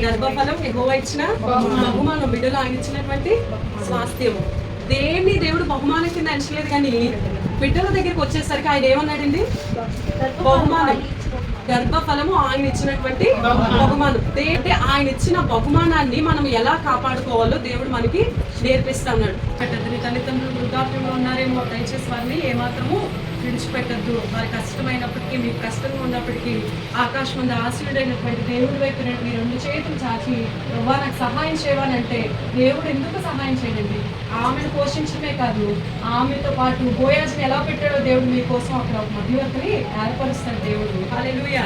గర్భఫలం యెహోవా ఇచ్చిన బహుమానం, బిడ్డలు ఆయన ఇచ్చినటువంటి స్వాస్థ్యము. దేన్ని దేవుడు బహుమానం కింద ఎంచలేదు, కానీ బిడ్డల దగ్గరికి వచ్చేసరికి ఆయన ఏమన్నాడండి? బహుమానం. గర్భఫలము ఆయన ఇచ్చినటువంటి బహుమానం. అంటే ఆయన ఇచ్చిన బహుమానాన్ని మనం ఎలా కాపాడుకోవాలో దేవుడు మనకి నేర్పిస్తున్నాడు. నీ తల్లిదండ్రులు వృద్ధాప్యంలో ఉన్నారేమో, దయచేసి వారిని ఏమాత్రము విడిచిపెట్టద్దు. వారి కష్టమైనప్పటికీ, మీకు కష్టంగా ఉన్నప్పటికీ ఆకాశం ముందు ఆశీర్వైనటువంటి దేవుడి వైపు మీ రెండు చేతులు చాచి నువ్వా నాకు సహాయం చేయవాలంటే దేవుడు ఎందుకు సహాయం చేయండి? ఆమెను పోషించడమే కాదు, ఆమెతో పాటు బోయాజ్ని ఎలా పెట్టాడో దేవుడు మీకోసం అక్కడ ఒక మధ్యవర్తిని ఏర్పరుస్తాడు దేవుడు. హల్లెలూయా.